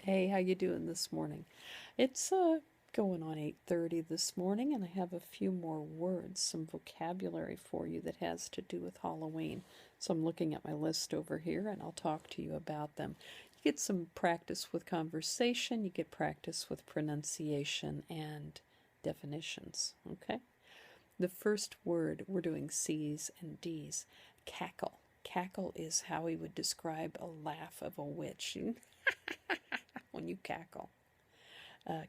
Hey, how you doing this morning? It's going on 8:30 this morning, and I have a few more words, some vocabulary for you that has to do with Halloween. So I'm looking at my list over here, and I'll talk to you about them. You get some practice with conversation, you get practice with pronunciation and definitions, okay? The first word, we're doing C's and D's. Cackle. Cackle is how we would describe a laugh of a witch. When you cackle.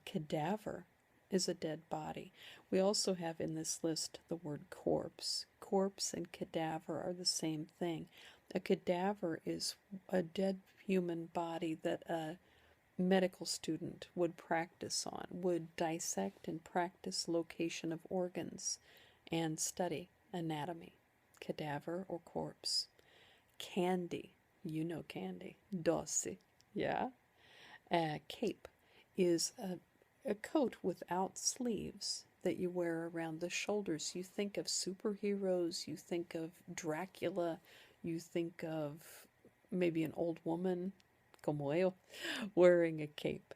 Cadaver is a dead body. We also have in this list the word corpse. Corpse and cadaver are the same thing. A cadaver is a dead human body that a medical student would practice on, would dissect and practice location of organs and study anatomy. Cadaver or corpse. Candy. You know candy. Doce. Yeah? Cape is a coat without sleeves that you wear around the shoulders. You think of superheroes, you think of Dracula, you think of maybe an old woman, como yo, wearing a cape.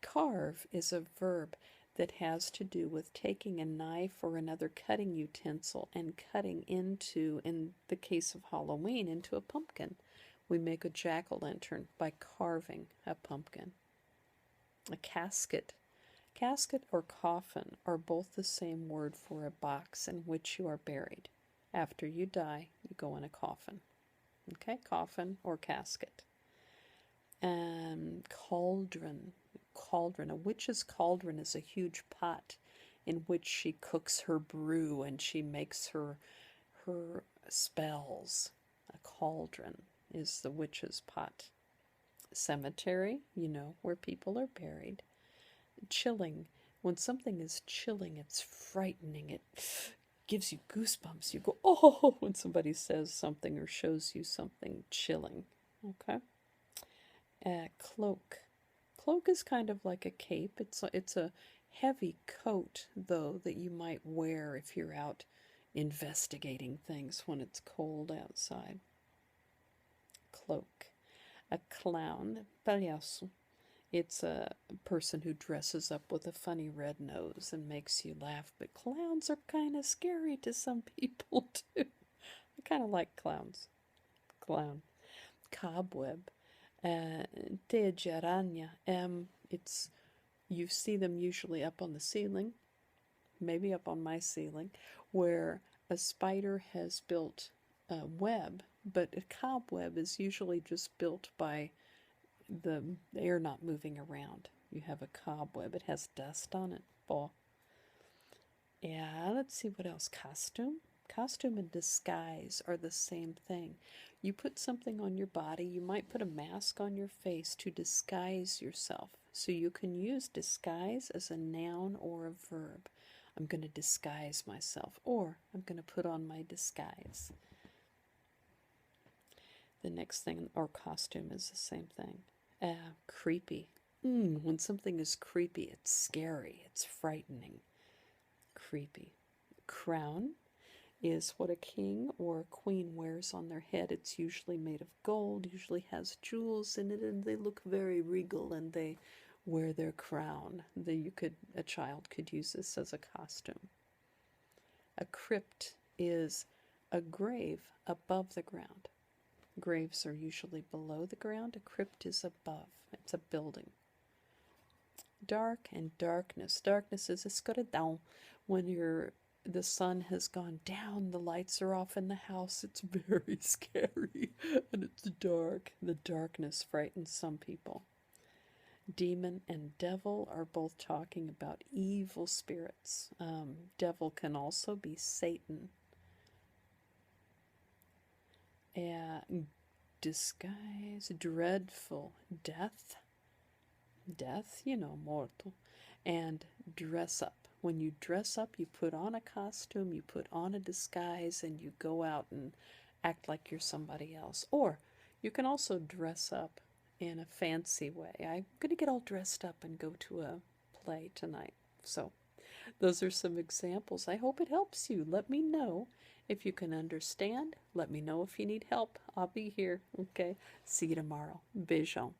Carve is a verb that has to do with taking a knife or another cutting utensil and cutting into, in the case of Halloween, into a pumpkin. We make a jack-o'-lantern by carving a pumpkin. A casket. Casket or coffin are both the same word for a box in which you are buried. After you die, you go in a coffin. Okay, coffin or casket. Cauldron. Cauldron. A witch's cauldron is a huge pot in which she cooks her brew and she makes her spells. A cauldron is the witch's pot. Cemetery, you know, where people are buried. Chilling. When something is chilling, it's frightening. It gives you goosebumps. You go, oh, when somebody says something or shows you something chilling. Okay? Cloak. Cloak is kind of like a cape. It's a heavy coat, though, that you might wear if you're out investigating things when it's cold outside. Cloak. A clown, payaso. It's a person who dresses up with a funny red nose and makes you laugh, but clowns are kind of scary to some people too. I kind of like clowns. Clown. Cobweb. Teja it's, you see them usually up on the ceiling, maybe up on my ceiling, where a spider has built a web, but a cobweb is usually just built by the air not moving around. You have a cobweb. It has dust on it. Boh. Yeah, let's see what else. Costume. Costume and disguise are the same thing. You put something on your body. You might put a mask on your face to disguise yourself. So you can use disguise as a noun or a verb. I'm going to disguise myself, or I'm going to put on my disguise. The next thing, or costume, is the same thing. Creepy. When something is creepy, it's scary, it's frightening. Creepy. Crown is what a king or a queen wears on their head. It's usually made of gold, usually has jewels in it, and they look very regal, and they wear their crown. A child could use this as a costume. A crypt is a grave above the ground. Graves are usually below the ground. A crypt is above. It's a building. Dark and darkness. Darkness is escuridão. When the sun has gone down, the lights are off in the house. It's very scary and it's dark. The darkness frightens some people. Demon and devil are both talking about evil spirits. Devil can also be Satan. Disguise, dreadful, death, mortal, and dress up. When you dress up, you put on a costume, you put on a disguise, and you go out and act like you're somebody else. Or you can also dress up in a fancy way. I'm going to get all dressed up and go to a play tonight. So those are some examples. I hope it helps you. Let me know if you can understand. Let me know if you need help. I'll be here. Okay. See you tomorrow. Beijão.